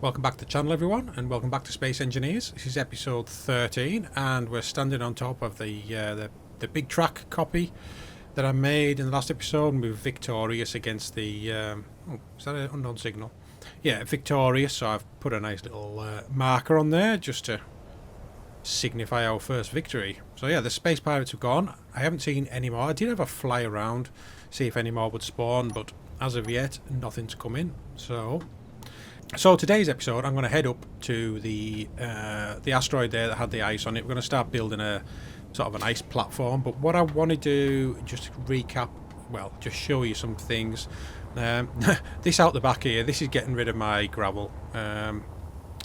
Welcome back to the channel, everyone, and welcome back to Space Engineers. This is episode 13, and we're standing on top of the big track copy that I made in the last episode, and we're victorious against the... is that an unknown signal? Yeah, victorious, so I've put a nice little marker on there just to signify our first victory. So yeah, the space pirates have gone. I haven't seen any more. I did have a fly around, see if any more would spawn, but as of yet, nothing's come in. So today's episode, I'm going to head up to the asteroid there that had the ice on it. We're going to start building a sort of an ice platform. But what I want to do, just to recap, well, just show you some things. This out the back here, this is getting rid of my gravel.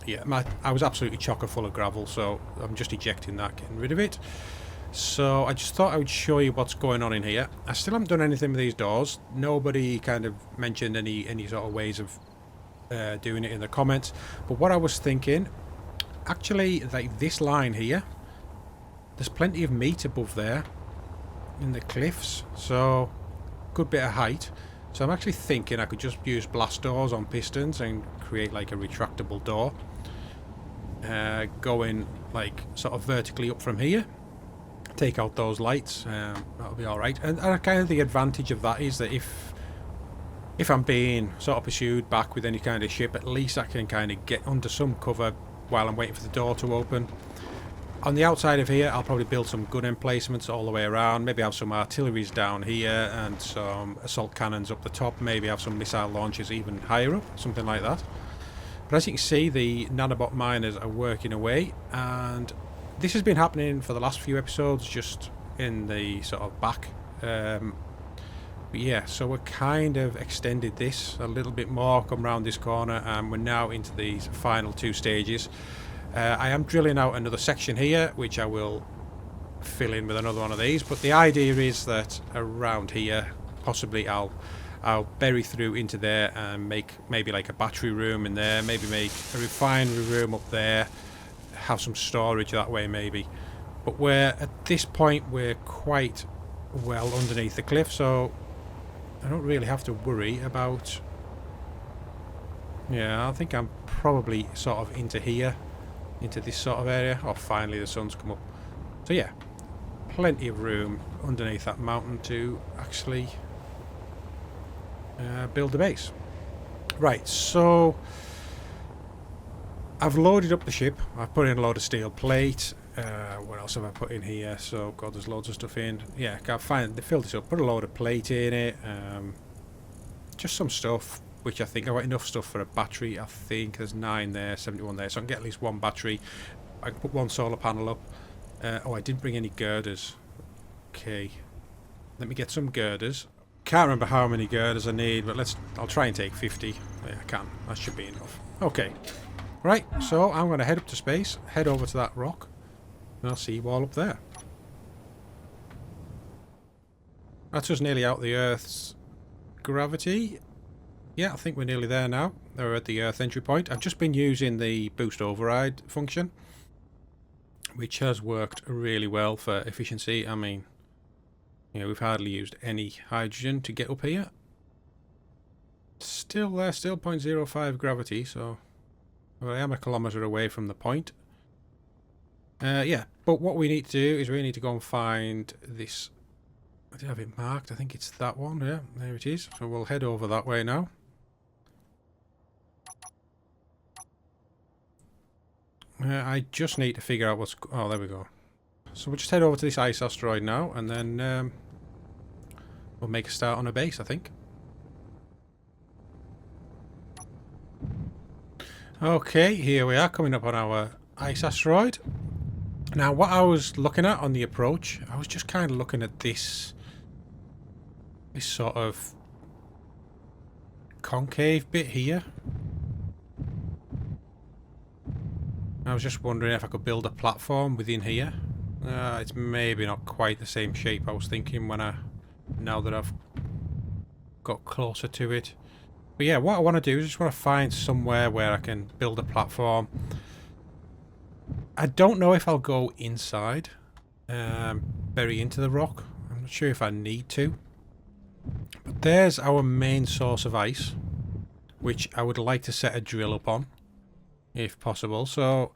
Yeah, I was absolutely chocker full of gravel, so I'm just ejecting that, getting rid of it. So I just thought I would show you what's going on in here. I still haven't done anything with these doors. Nobody kind of mentioned any sort of ways of doing it in the comments, but what I was thinking, actually, like this line here, there's plenty of meat above there in the cliffs, so good bit of height. So I'm actually thinking I could just use blast doors on pistons and create like a retractable door, going like sort of vertically up from here, take out those lights. That'll be all right. And kind of the advantage of that is that if I'm being sort of pursued back with any kind of ship, at least I can kind of get under some cover while I'm waiting for the door to open. On the outside of here, I'll probably build some gun emplacements all the way around. Maybe have some artilleries down here and some assault cannons up the top. Maybe have some missile launchers even higher up, something like that. But as you can see, the nanobot miners are working away, and this has been happening for the last few episodes, just in the sort of back. But yeah, so we're kind of extended this a little bit more, come round this corner, and we're now into these final two stages. I am drilling out another section here, which I will fill in with another one of these, but the idea is that around here, possibly I'll bury through into there and make maybe like a battery room in there, maybe make a refinery room up there, have some storage that way maybe. But at this point, we're quite well underneath the cliff, so I don't really have to worry about... Yeah, I think I'm probably sort of into here, into this sort of area. Oh, finally the sun's come up. So yeah, plenty of room underneath that mountain to actually build a base. Right, so I've loaded up the ship. I've put in a load of steel plate. What else have I put in here? So, God, there's loads of stuff in. Yeah, they filled this up. Put a load of plate in it. Just some stuff, which I think I've got enough stuff for a battery. I think there's 9 there, 71 there. So I can get at least one battery. I can put one solar panel up. Oh, I didn't bring any girders. Okay. Let me get some girders. Can't remember how many girders I need, but I'll try and take 50. Yeah, I can. That should be enough. Okay. Right, so I'm going to head up to space, head over to that rock, and I'll see you all up there. That's just nearly out the Earth's gravity. Yeah, I think we're nearly there now. We're at the Earth entry point. I've just been using the boost override function, which has worked really well for efficiency. I mean, you know, we've hardly used any hydrogen to get up here. Still there, still 0.05 gravity, so... Well, I am a kilometre away from the point. Yeah, but what we need to do is we need to go and find this. I did have it marked. I think it's that one. Yeah, there it is. So we'll head over that way now. I just need to figure out what's... Oh, there we go. So we'll just head over to this ice asteroid now, and then we'll make a start on a base, I think. Okay, here we are, coming up on our ice asteroid. Now, what I was looking at on the approach, I was just kind of looking at this sort of concave bit here. I was just wondering if I could build a platform within here. It's maybe not quite the same shape I was thinking now that I've got closer to it. But yeah, what I want to do is just want to find somewhere where I can build a platform. I don't know if I'll go inside, bury into the rock. I'm not sure if I need to. But there's our main source of ice, which I would like to set a drill up on. if possible. So,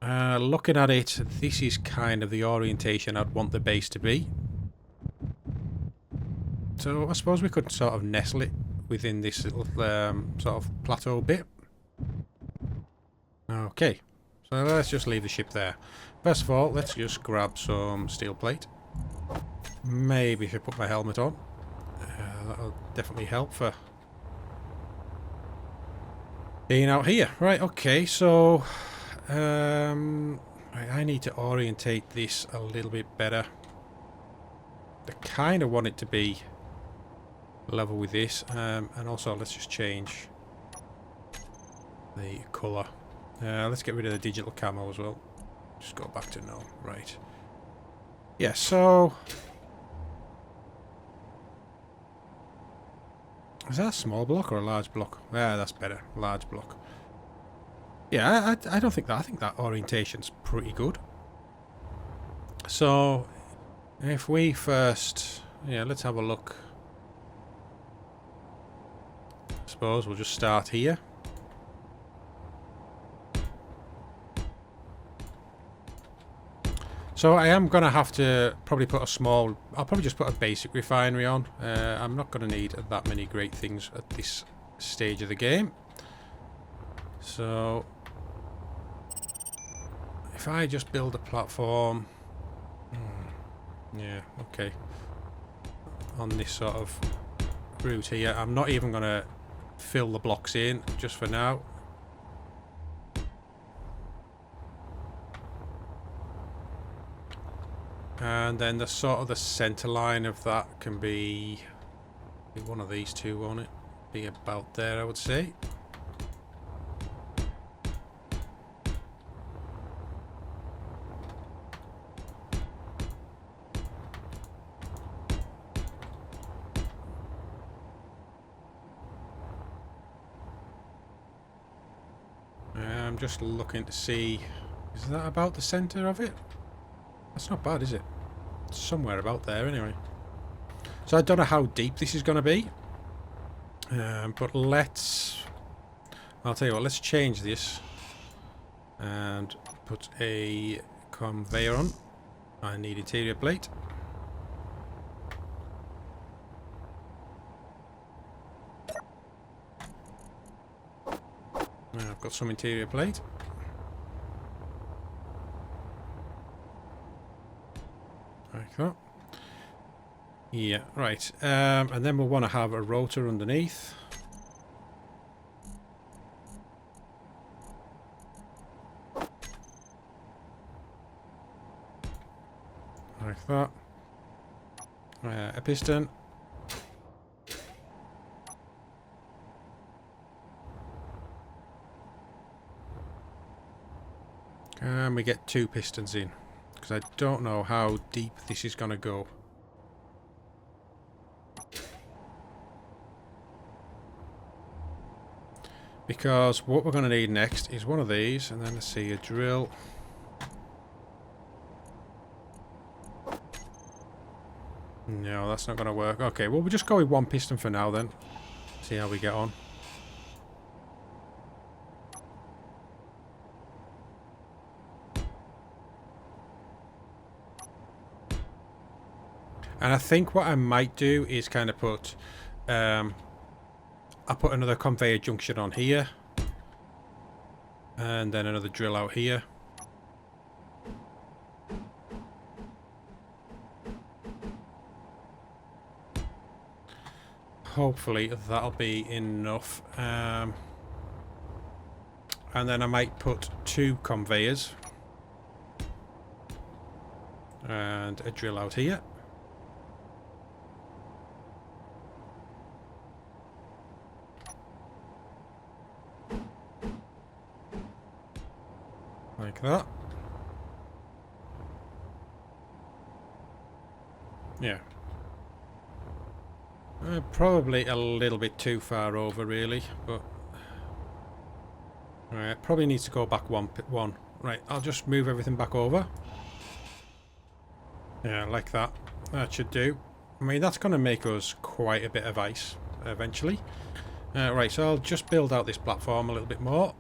looking at it, this is kind of the orientation I'd want the base to be. So I suppose we could sort of nestle it within this little sort of plateau bit. Okay, so let's just leave the ship there. First of all, let's just grab some steel plate. Maybe if I put my helmet on, that'll definitely help for being out here. Right, okay, so I need to orientate this a little bit better. I kind of want it to be level with this, and also let's just change the colour. Let's get rid of the digital camo as well. Just go back to no. Right. Yeah, so is that a small block or a large block? Yeah, that's better. Large block. Yeah, I don't think that. I think that orientation's pretty good. So if we first, yeah, let's have a look. I suppose we'll just start here. So I am going to have to probably put a small, I'll probably just put a basic refinery on. I'm not going to need that many great things at this stage of the game. So if I just build a platform, yeah, okay, on this sort of route here, I'm not even going to fill the blocks in just for now. And then the sort of the center line of that can be one of these two, won't it? Be about there, I would say. I'm just looking to see, is that about the center of it? That's not bad, is it? It's somewhere about there anyway. So I don't know how deep this is going to be. But I'll tell you what, let's change this. And put a conveyor on. I need interior plate. I've got some interior plate. Like that. Yeah, right. And then we'll want to have a rotor underneath. Like that. A piston. And we get 2 pistons in. Because I don't know how deep this is going to go. Because what we're going to need next is one of these, and then let's see, a drill. No, that's not going to work. Okay, well, we'll just go with 1 piston for now then. See how we get on. And I think what I might do is kind of put, I'll put another conveyor junction on here. And then another drill out here. Hopefully that'll be enough. And then I might put 2 conveyors. And a drill out here. Like that. Yeah. Probably a little bit too far over, really, but probably needs to go back one. Right, I'll just move everything back over. Yeah, like that. That should do. I mean, that's going to make us quite a bit of ice eventually. Right, so I'll just build out this platform a little bit more.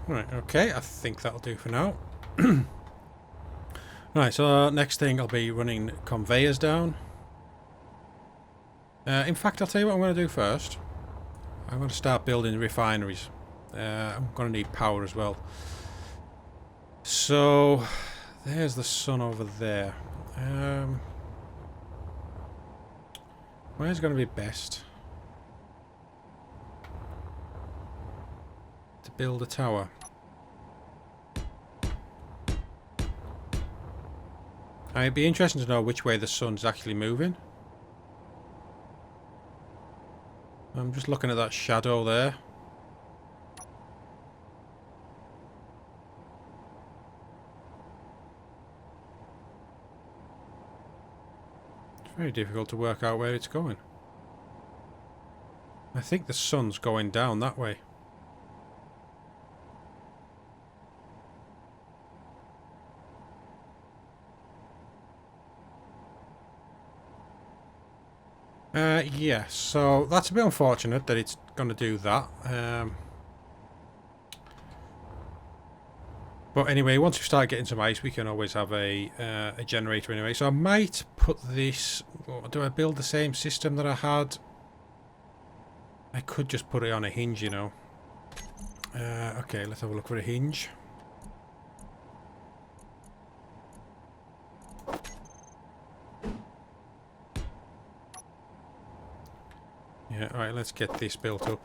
Right, okay, I think that'll do for now. Right, so next thing I'll be running conveyors down. In fact, I'll tell you what I'm going to do first. I'm going to start building refineries. I'm going to need power as well. So, there's the sun over there. Where's going to be best to build a tower? It'd be interesting to know which way the sun's actually moving. I'm just looking at that shadow there. It's very difficult to work out where it's going. I think the sun's going down that way. Yeah, so that's a bit unfortunate that it's going to do that. But anyway, once we start getting some ice, we can always have a generator anyway. So I might put this... Do I build the same system that I had? I could just put it on a hinge, you know. Okay, let's have a look for a hinge. Yeah, alright, let's get this built up.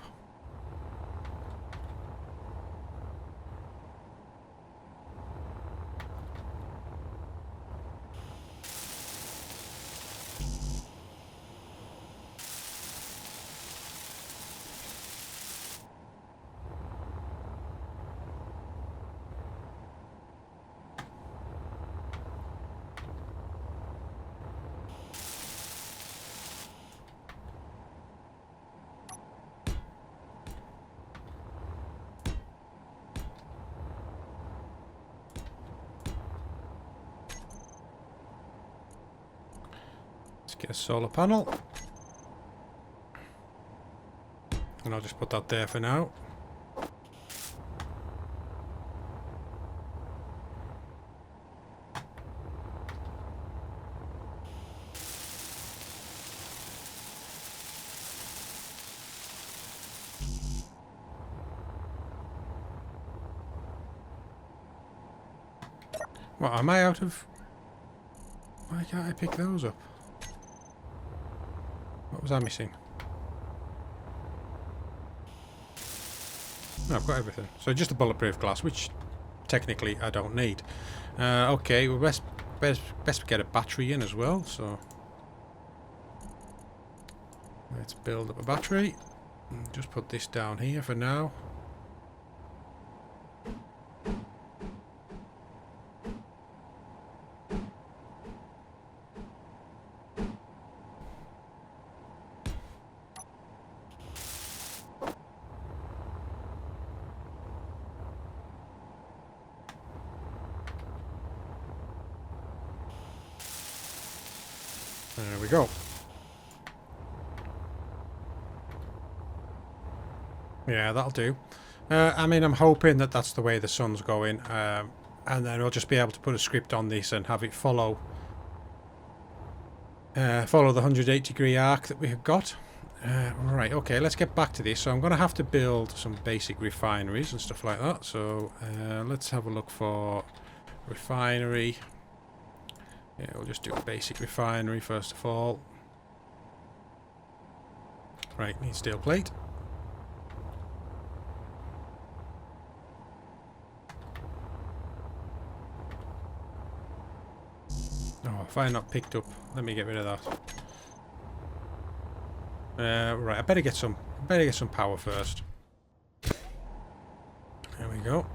Get a solar panel, and I'll just put that there for now. What, am I out of... Why can't I pick those up? What was I missing? No, I've got everything. So just a bulletproof glass, which technically I don't need. Okay, well best get a battery in as well, so... Let's build up a battery. Just put this down here for now. There we go. Yeah, that'll do. I mean, I'm hoping that that's the way the sun's going, and then I'll just be able to put a script on this and have it follow the 180-degree arc that we have got. Right, okay, let's get back to this. So I'm going to have to build some basic refineries and stuff like that. So let's have a look for refinery. Yeah, we'll just do a basic refinery first of all. Right, need steel plate. Oh, if I not picked up, let me get rid of that. Right, I better get some power first. There we go.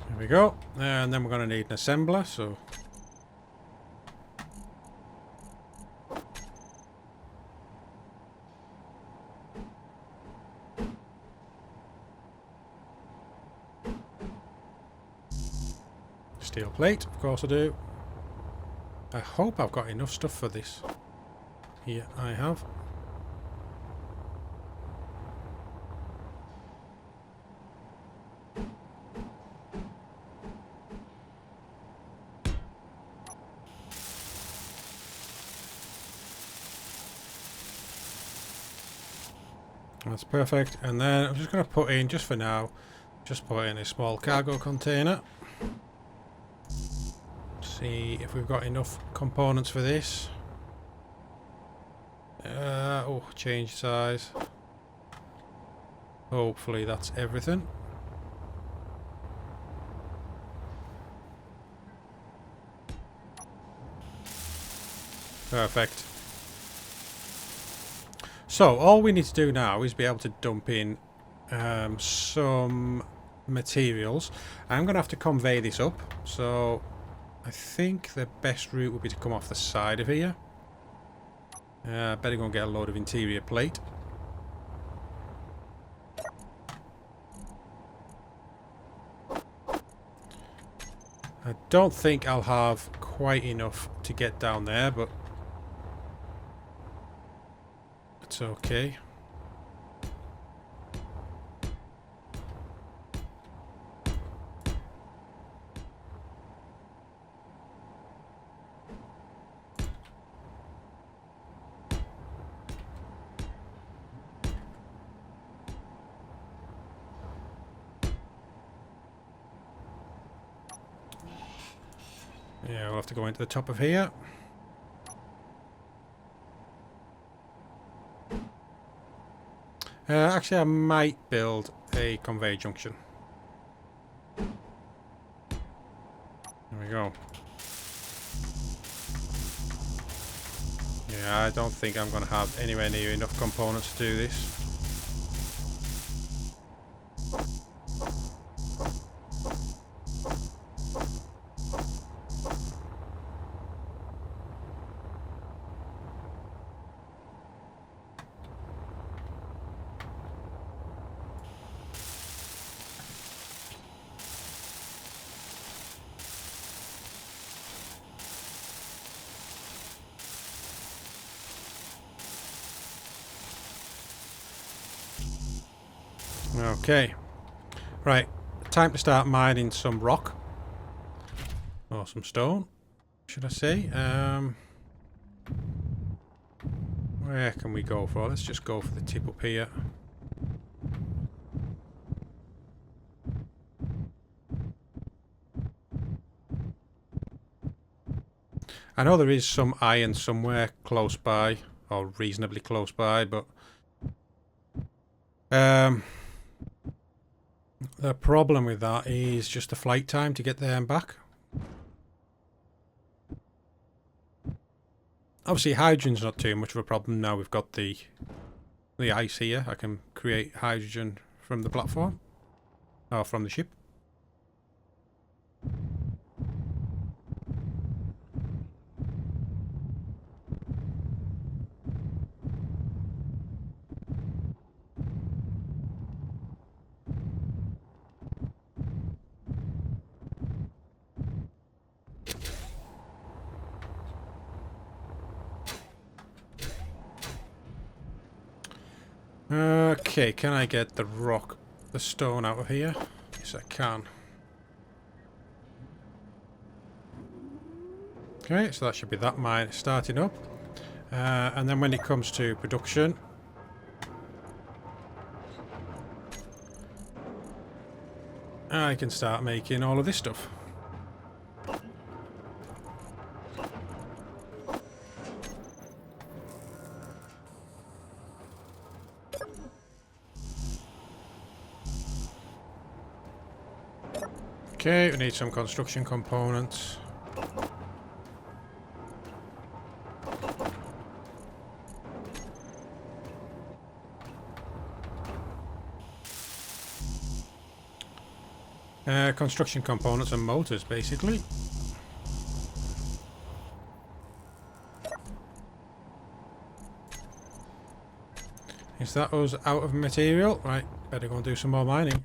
There we go. And then we're going to need an assembler, so... Steel plate, of course I do. I hope I've got enough stuff for this. Here I have. That's perfect. And then I'm just going to put in, just for now, just put in a small cargo container. See if we've got enough components for this. Oh, change size. Hopefully that's everything. Perfect. So all we need to do now is be able to dump in some materials. I'm going to have to convey this up, so I think the best route would be to come off the side of here. Better go and get a load of interior plate. I don't think I'll have quite enough to get down there, but it's okay. Yeah, we'll have to go into the top of here. Actually, I might build a conveyor junction. There we go. Yeah, I don't think I'm going to have anywhere near enough components to do this. Okay, right, time to start mining some rock, or some stone, should I say. Where can we go for? Let's just go for the tip up here. I know there is some iron somewhere close by, or reasonably close by, but the problem with that is just the flight time to get there and back. Obviously hydrogen's not too much of a problem now we've got the ice here. I can create hydrogen from the platform, or from the ship. Okay, can I get the stone out of here? Yes, I can. Okay, so that should be that mine starting up. And then when it comes to production, I can start making all of this stuff. Okay, we need some construction components. Construction components and motors, basically. Is that us out of material? Right, better go and do some more mining.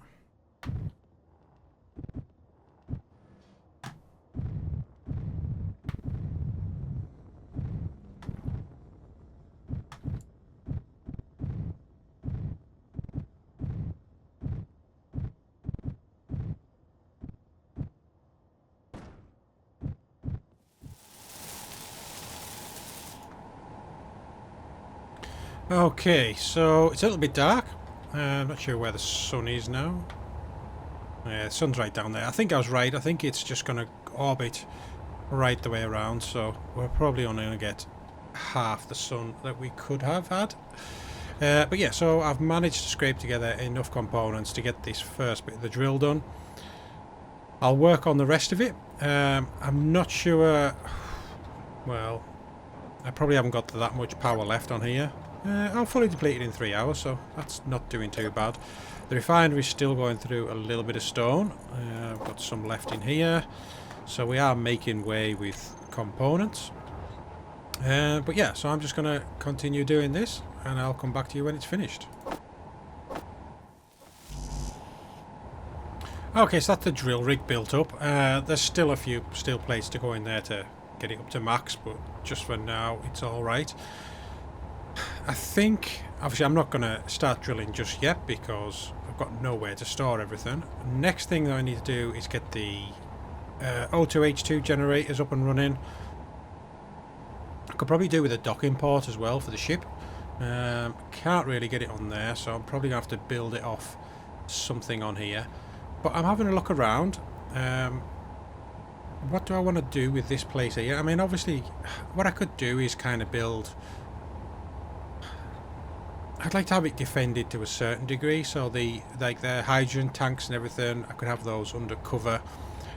Okay, so it's a little bit dark. I'm not sure where the sun is now. Yeah, the sun's right down there. I think I was right. I think it's just going to orbit right the way around, so we're probably only going to get half the sun that we could have had. But yeah, so I've managed to scrape together enough components to get this first bit of the drill done. I'll work on the rest of it. I'm not sure... Well, I probably haven't got that much power left on here. I'll fully deplete it in 3 hours, so that's not doing too bad. The refinery's still going through a little bit of stone. I've got some left in here. So we are making way with components. But yeah, so I'm just going to continue doing this, and I'll come back to you when it's finished. Okay, so that's the drill rig built up. There's still a few steel plates to go in there to get it up to max, but just for now, it's alright. I think, obviously I'm not going to start drilling just yet because I've got nowhere to store everything. Next thing that I need to do is get the O2H2 generators up and running. I could probably do with a docking port as well for the ship. Can't really get it on there, so I'm probably going to have to build it off something on here. But I'm having a look around. What do I want to do with this place here? I mean, obviously, what I could do is kind of build... I'd like to have it defended to a certain degree, so the hydrogen tanks and everything, I could have those under cover.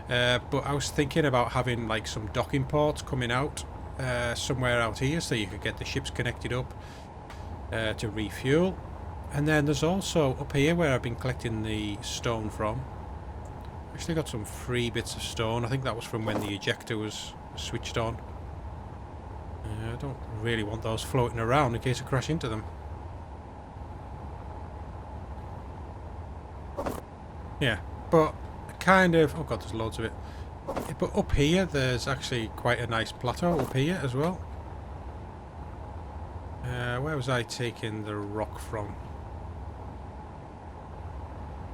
But I was thinking about having like some docking ports coming out somewhere out here, so you could get the ships connected up to refuel. And then there's also up here where I've been collecting the stone from. Actually got some free bits of stone. I think that was from when the ejector was switched on. I don't really want those floating around in case I crash into them. Yeah, but kind of... Oh god, there's loads of it. But up here, there's actually quite a nice plateau up here as well. Where was I taking the rock from?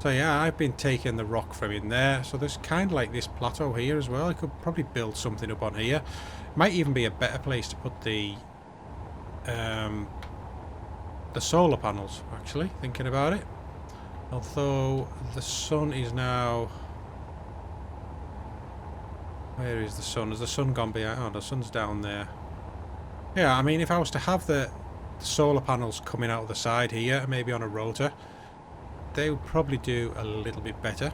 So yeah, I've been taking the rock from in there. So there's kind of like this plateau here as well. I could probably build something up on here. Might even be a better place to put the solar panels, actually, thinking about it. Although the sun is now... Where is the sun? Has the sun gone behind? Oh, the sun's down there. Yeah, I mean, if I was to have the solar panels coming out of the side here, maybe on a rotor, they would probably do a little bit better.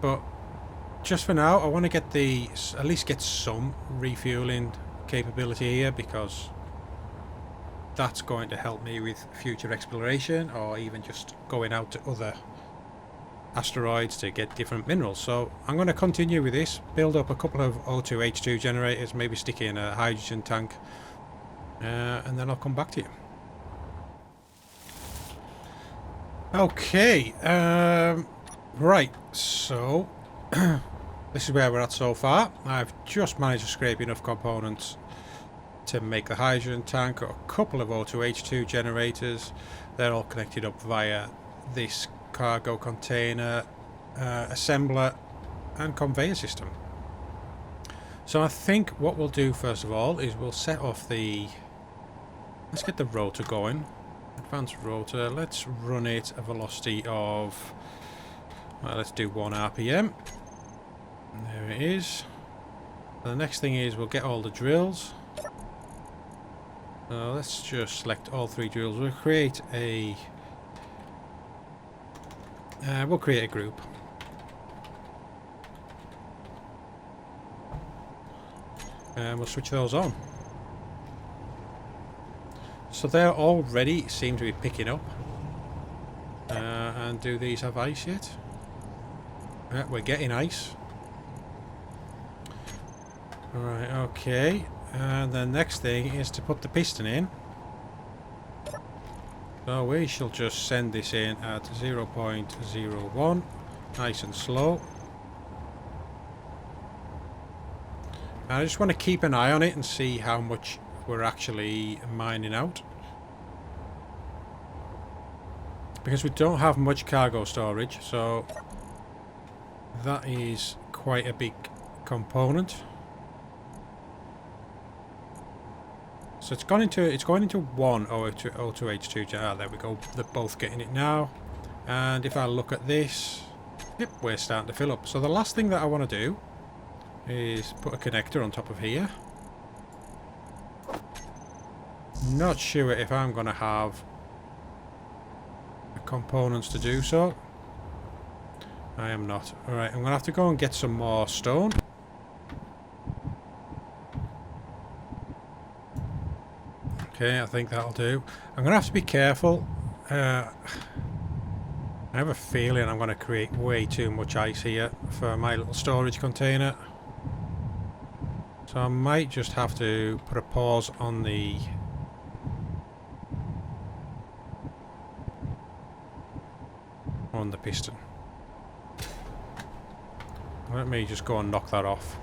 But just for now, I want to get the... at least get some refueling capability here, because that's going to help me with future exploration, or even just going out to other asteroids to get different minerals. So I'm going to continue with this, build up a couple of O2H2 generators, maybe stick in a hydrogen tank, and then I'll come back to you. Okay, right, so this is where we're at so far. I've just managed to scrape enough components to make the hydrogen tank, got a couple of O2H2 generators. They're all connected up via this cargo container, assembler and conveyor system. So I think what we'll do first of all is we'll set off the... Let's get the rotor going. Advanced rotor. Let's run it a velocity of... Well, let's do 1 RPM. There it is. The next thing is we'll get all the drills. Let's just select all 3 drills. We'll create a group. And we'll switch those on. So they already seem to be picking up. And do these have ice yet? We're getting ice. Alright, okay. And the next thing is to put the piston in. So we shall just send this in at 0.01, nice and slow. And I just want to keep an eye on it and see how much we're actually mining out. Because we don't have much cargo storage, so that is quite a big component. So it's going into one O2H2. Ah, there we go. They're both getting it now. And if I look at this, yep, we're starting to fill up. So the last thing that I want to do is put a connector on top of here. Not sure if I'm going to have the components to do so. I am not. Alright, I'm going to have to go and get some more stone. Okay, I think that'll do. I'm going to have to be careful. I have a feeling I'm going to create way too much ice here for my little storage container. So I might just have to put a pause on the piston. Let me just go and knock that off.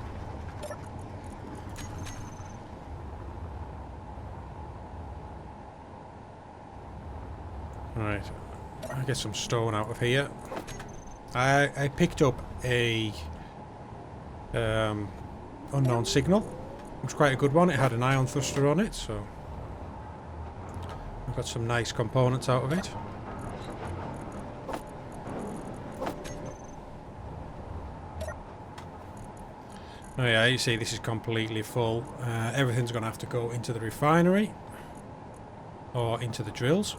Right, I'll get some stone out of here. I picked up a unknown signal. It was quite a good one. It had an ion thruster on it, so I've got some nice components out of it. Oh yeah, you see this is completely full. Everything's going to have to go into the refinery or into the drills.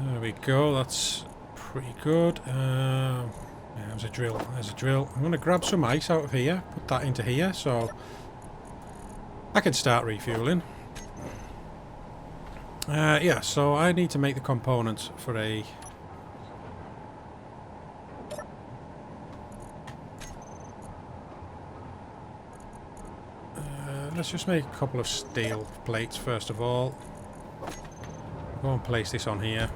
There we go, that's pretty good. Yeah, there's a drill, there's a drill. I'm going to grab some ice out of here, put that into here, so I can start refueling. Yeah, so I need to make the components for a... let's just make a couple of steel plates first of all. Go and place this on here.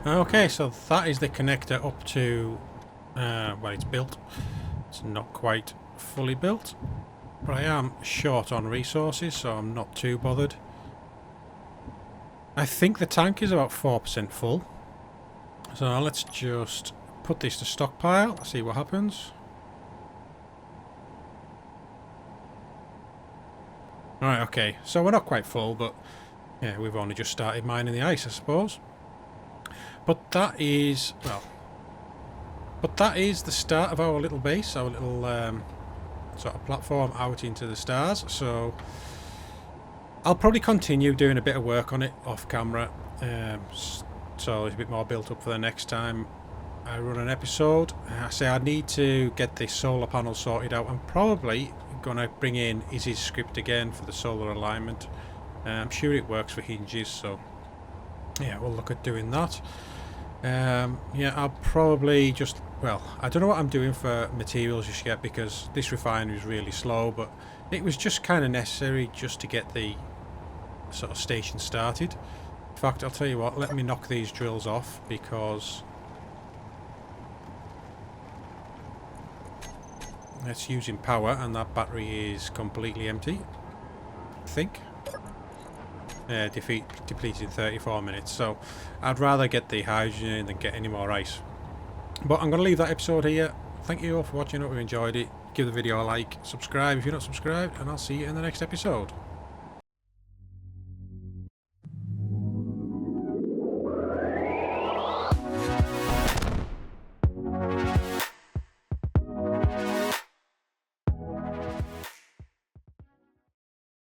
Okay, so that is the connector up to, well, it's built. It's not quite fully built, but I am short on resources, so I'm not too bothered. I think the tank is about 4% full. So let's just put this to stockpile, see what happens. Alright, okay, so we're not quite full, but yeah, we've only just started mining the ice, I suppose. But that is, well, that is the start of our little base, our little sort of platform out into the stars. So I'll probably continue doing a bit of work on it off camera, so it's a bit more built up for the next time I run an episode. I say I need to get this solar panel sorted out. I'm probably going to bring in Izzy's script again for the solar alignment. I'm sure it works for hinges, so yeah, we'll look at doing that. Yeah, I'll probably just, well, I don't know what I'm doing for materials just yet because this refinery is really slow, but it was just kind of necessary just to get the sort of station started. In fact, I'll tell you what, let me knock these drills off because it's using power and that battery is completely empty, I think. Depleted in 34 minutes, so I'd rather get the hydrogen than get any more ice. But I'm going to leave that episode here. Thank you all for watching. I hope you enjoyed it. Give the video a like, subscribe if you're not subscribed, and I'll see you in the next episode.